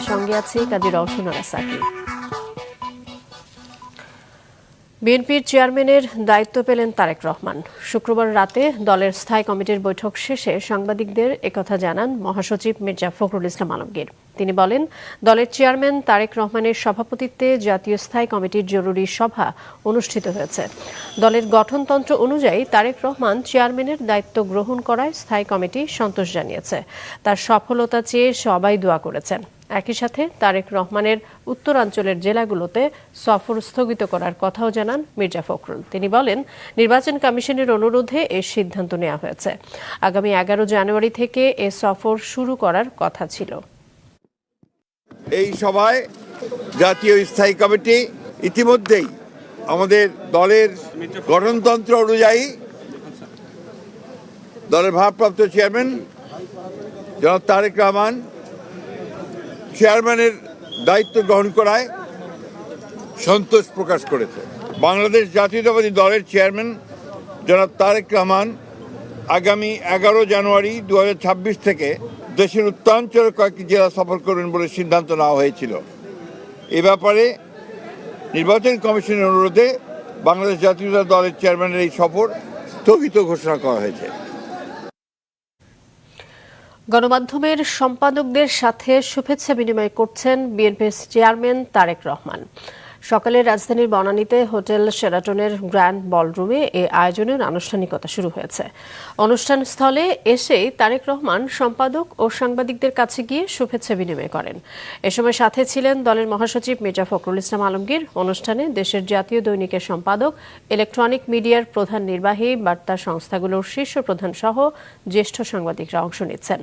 সঙ্গে আছে কাজী রওশনারা সাকি। বিএনপির চেয়ারম্যানের দায়িত্ব পেলেন তারেক রহমান। শুক্রবার রাতে দলের স্থায়ী কমিটির বৈঠক শেষে সাংবাদিকদের একথা জানান মহাসচিব মির্জা ফখরুল ইসলাম আলমগীর। তিনি বলেন, দলের চেয়ারম্যান তারেক রহমানের সভাপতিত্বে জাতীয় স্থায়ী কমিটির জরুরি সভা অনুষ্ঠিত হয়েছে। দলের গঠনতন্ত্র অনুযায়ী তারেক রহমান চেয়ারম্যানের দায়িত্ব গ্রহণ করায় স্থায়ী কমিটি সন্তোষ জানিয়েছে। তার সফলতা চেয়ে সবাই দোয়া করেছেন। একই সাথে তারেক রহমানের উত্তরাঞ্চলের জেলাগুলোতে সফর স্থগিত করার কথাও জানান মির্জা ফখরুল। তিনি বলেন, নির্বাচন কমিশনের অনুরোধে এ সিদ্ধান্ত নেওয়া হয়েছে। আগামী 11 জানুয়ারি থেকে এ সফর শুরু করার কথা ছিল। এই সভায় জাতীয় স্থায়ী কমিটি ইতিমধ্যেই আমাদের দলের গঠনতন্ত্র অনুযায়ী দলের ভারপ্রাপ্ত চেয়ারম্যান জনাব তারেক রহমান চেয়ারম্যানের দায়িত্ব গ্রহণ করায় সন্তোষ প্রকাশ করেছে। বাংলাদেশ জাতীয়তাবাদী দলের চেয়ারম্যান জনাব তারেক রহমান আগামী 11 জানুয়ারি 2026 থেকে দেশের উত্তরাঞ্চলের কয়েকটি জেলা সফর করবেন বলে সিদ্ধান্ত নেওয়া হয়েছিল। এ ব্যাপারে নির্বাচন কমিশনের অনুরোধে বাংলাদেশ জাতীয়তাবাদী দলের চেয়ারম্যানের এই সফর স্থগিত ঘোষণা করা হয়েছে। গণমাধ্যমের সম্পাদকদের সাথে শুভেচ্ছা বিনিময় করছেন বিএনপির চেয়ারম্যান তারেক রহমান। সকালে রাজধানীর বনানীতে হোটেল শেরাটনের গ্র্যান্ড বলরুমে এ আয়োজনের আনুষ্ঠানিকতা শুরু হয়েছে। অনুষ্ঠান স্থলে এসেই তারেক রহমান সম্পাদক ও সাংবাদিকদের কাছে গিয়ে শুভেচ্ছা বিনিময় করেন। এ সময় সাথে ছিলেন দলের মহাসচিব মির্জা ফখরুল ইসলাম আলমগীর। অনুষ্ঠানে দেশের জাতীয় দৈনিকের সম্পাদক, ইলেকট্রনিক মিডিয়ার প্রধান নির্বাহী, বার্তা সংস্থাগুলোর শীর্ষ প্রধান সহ জ্যেষ্ঠ সাংবাদিকরা অংশ নিচ্ছেন।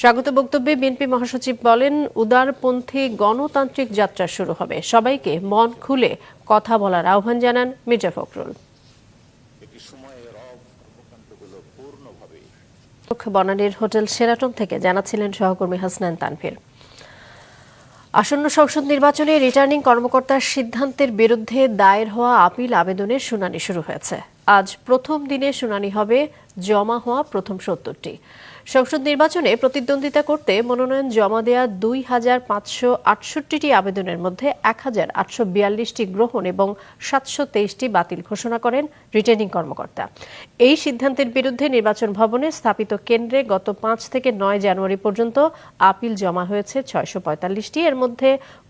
স্বাগত বক্তব্যে বিএনপি মহাসচিব বলেন, উদারপন্থী গণতান্ত্রিক যাত্রা শুরু হবে। সবাইকে মন খুলে কথা বলার আহ্বান জানান মির্জা ফখরুল। বনানীর হোটেল শেরাটন থেকে জানাচ্ছিলেন সহকর্মী হাসনান তানভীর। আসন্ন সংসদ নির্বাচনে রিটার্নিং কর্মকর্তার সিদ্ধান্তের বিরুদ্ধে দায়ের হওয়া আপিল আবেদনের শুনানি শুরু হয়েছে। আজ প্রথম দিনে শুনানি হবে জমা হওয়া প্রথম 70টি। সংসদ নির্বাচনে প্রতিদ্বন্দ্বিতা করতে মনোনয়ন জমা দেয়া 2568টি আবেদনের মধ্যে 1842টি গ্রহণ এবং 723টি বাতিল ঘোষণা করেন রিটার্নিং কর্মকর্তা। এই সিদ্ধান্তের বিরুদ্ধে নির্বাচন ভবনে স্থাপিত কেন্দ্রে গত 5 থেকে 9 জানুয়ারি পর্যন্ত আপিল জমা হয়েছে 645টি। এর মধ্যে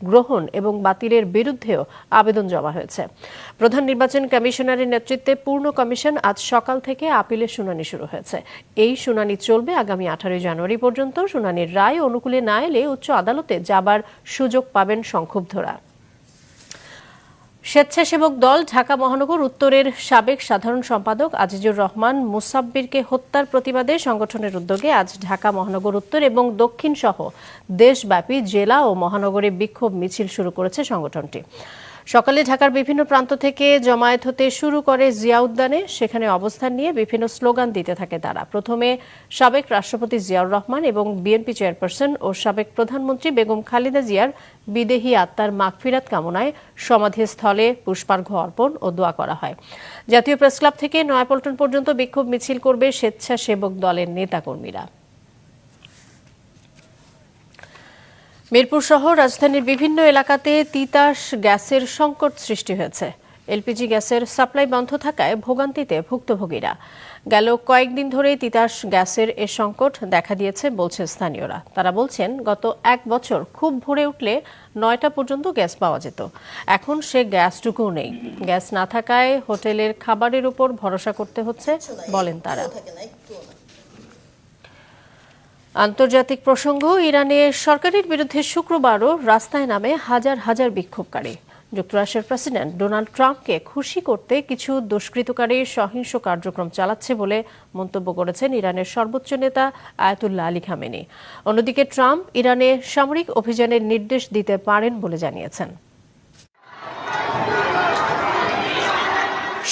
গ্রহণ এবং বাতিলের বিরুদ্ধেও আবেদন জমা হয়েছে। প্রধান নির্বাচন কমিশনারের নেতৃত্বে পূর্ণ কমিশন আজ সকাল থেকে আপিলের শুনানি শুরু হয়েছে। এই শুনানি চলবে আগামী 18 জানুয়ারি পর্যন্ত। শুনানির রায় অনুকূলে না এলে উচ্চ আদালতে যাবার সুযোগ পাবেন সংক্ষুব্ধরা। স্বেচ্ছাসেবক দল ঢাকা মহানগর উত্তরের সাবেক সাধারণ সম্পাদক আজিজুর রহমান মুসাব্বিরকে হত্যার প্রতিবাদে সংগঠনের উদ্যোগে আজ ঢাকা মহানগর উত্তর এবং দক্ষিণ সহ দেশব্যাপী জেলা ও মহানগরে বিক্ষোভ মিছিল শুরু করেছে সংগঠনটি। সকালে ঢাকার বিভিন্ন প্রান্ত থেকে জমায়েত হতে শুরু করে জিয়া উদ্যানে। সেখানে অবস্থান নিয়ে বিভিন্ন স্লোগান দিতে থাকে তারা। প্রথমে সাবেক রাষ্ট্রপতি জিয়াউর রহমান এবং বিএনপি চেয়ারপারসন ও সাবেক প্রধানমন্ত্রী বেগম খালেদা জিয়ার বিদেহী আত্মার মাগফিরাত কামনায় সমাধিস্থলে পুষ্পার্ঘ্য অর্পণ ও দোয়া করা হয়। জাতীয় প্রেসক্লাব থেকে নয়াপল্টন পর্যন্ত বিক্ষোভ মিছিল করবে স্বেচ্ছাসেবক দলের নেতাকর্মীরা। মিরপুর সহ রাজধানীর বিভিন্ন এলাকাতে তিতাস গ্যাসের সংকট সৃষ্টি হয়েছে। এলপিজি গ্যাসের সাপ্লাই বন্ধ থাকায় ভোগান্তিতে ভুক্তভোগীরা। গেল কয়েকদিন ধরেই তিতাস গ্যাসের এ সংকট দেখা দিয়েছে বলছে স্থানীয়রা। তারা বলছেন, গত 1 বছর খুব ভোরে উঠলে 9টা পর্যন্ত গ্যাস পাওয়া যেত। এখন সে গ্যাসটুকুও নেই। গ্যাস না থাকায় হোটেলের খাবারের উপর ভরসা করতে হচ্ছে বলেন তারা। আন্তর্জাতিক প্রসঙ্গ, ইরানে সরকারের বিরুদ্ধে শুক্রবারও রাস্তায় নামে হাজার হাজার বিক্ষোভকারী। যুক্তরাষ্ট্রের প্রেসিডেন্ট ডোনাল্ড ট্রাম্পকে খুশি করতে কিছু দুষ্কৃতকারী সহিংস কার্যক্রম চালাচ্ছে বলে মন্তব্য করেছেন ইরানের সর্বোচ্চ নেতা আয়াতুল্লাহ আলী খামেনি। অন্যদিকে ট্রাম্প ইরানে সামরিক অভিযানের নির্দেশ দিতে পারেন বলে জানিয়েছেন।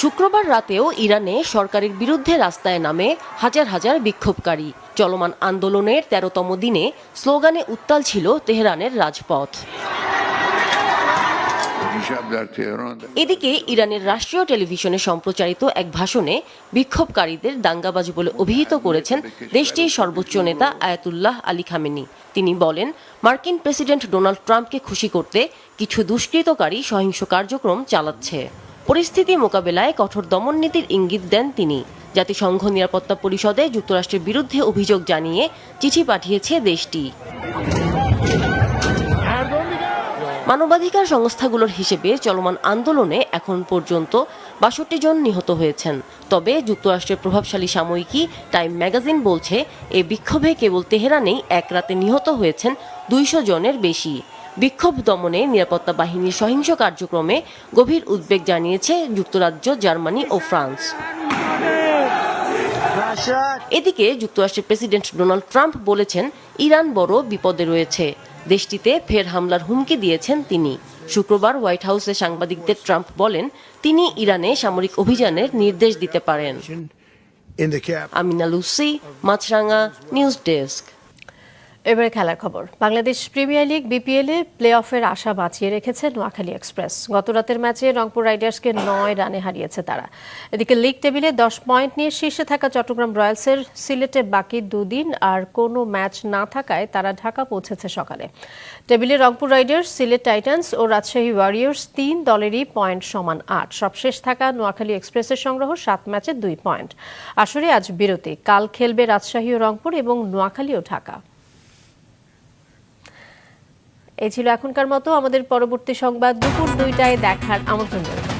শুক্রবার রাতেও ইরানে সরকারের বিরুদ্ধে রাস্তায় নামে হাজার হাজার বিক্ষোভকারী। চলমান আন্দোলনের 13তম দিনে স্লোগানে উত্তাল ছিল তেহরানের রাজপথ। مشابهة تهران. এদিকে ইরানের রাষ্ট্রীয় টেলিভিশনে সম্প্রচারিত এক ভাষণে বিক্ষোভকারীদের দাঙ্গাবাজ বলে অভিহিত করেছেন দেশটির সর্বোচ্চ নেতা আয়াতুল্লাহ আলী খামেনি। তিনি বলেন, মার্কিন প্রেসিডেন্ট ডোনাল্ড ট্রাম্পকে খুশি করতে কিছু দুষ্কৃতকারী সহিংস কার্যক্রম চালাচ্ছে। পরিস্থিতি মোকাবেলায় কঠোর দমননীতির ইঙ্গিত দেন তিনি। জাতিসংঘ নিরাপত্তা পরিষদে যুক্তরাষ্ট্রের বিরুদ্ধে অভিযোগ জানিয়ে চিঠি পাঠিয়েছে দেশটি। মানবাধিকার সংস্থাগুলোর হিসেবে চলমান আন্দোলনে এখন পর্যন্ত ৬২ জন নিহত হয়েছেন। তবে যুক্তরাষ্ট্রের প্রভাবশালী সাময়িকী টাইম ম্যাগাজিন বলছে, এই বিক্ষোভে কেবল তেহরানেই এক রাতে নিহত হয়েছেন ২০০ জনের বেশি। বিক্ষোভ দমনে নিরাপত্তা বাহিনীর সহিংস কার্যক্রমে গভীর উদ্বেগ জানিয়েছে যুক্তরাজ্য, জার্মানি ও ফ্রান্স। এদিকে যুক্তরাষ্ট্রের প্রেসিডেন্ট ডোনাল্ড ট্রাম্প বলেছেন, ইরান বড় বিপদে রয়েছে। দেশটিতে ফের হামলার হুমকি দিয়েছেন তিনি। শুক্রবার হোয়াইট হাউসে সাংবাদিকদের ট্রাম্প বলেন, তিনি ইরানে সামরিক অভিযানের নির্দেশ দিতে পারেন। আমিনা লুসি, মাছরাঙা, নিউজ ডেস্ক। এবারে খেলার খবর। বাংলাদেশ প্রিমিয়ার লিগ বিপিএলে প্লে অফের আশা বাঁচিয়ে রেখেছে নোয়াখালী এক্সপ্রেস। গত রাতের ম্যাচে রংপুর রাইডার্সকে ৯ রানে হারিয়েছে তারা। এদিকে লিগ টেবিলে 10 পয়েন্ট নিয়ে শীর্ষে থাকা চট্টগ্রাম রয়্যালসের সিলেটে বাকি দুদিন আর কোনো ম্যাচ না থাকায় তারা ঢাকা পৌঁছেছে সকালে। টেবিলে রংপুর রাইডার্স, সিলেট টাইটান্স ও রাজশাহী ওয়ারিয়র্স ৩ দলেরই পয়েন্ট সমান ৮। সবশেষ থাকা নোয়াখালী এক্সপ্রেসের সংগ্রহ ৭ ম্যাচে ২ পয়েন্ট। আসরে আজ বিরতি। কাল খেলবে রাজশাহী ও রংপুর এবং নোয়াখালী ও ঢাকা। এই ছিল এখনকার মতো। আমাদের পরবর্তী সংবাদ দুপুর ২টায় দেখার আমন্ত্রণ জানাই।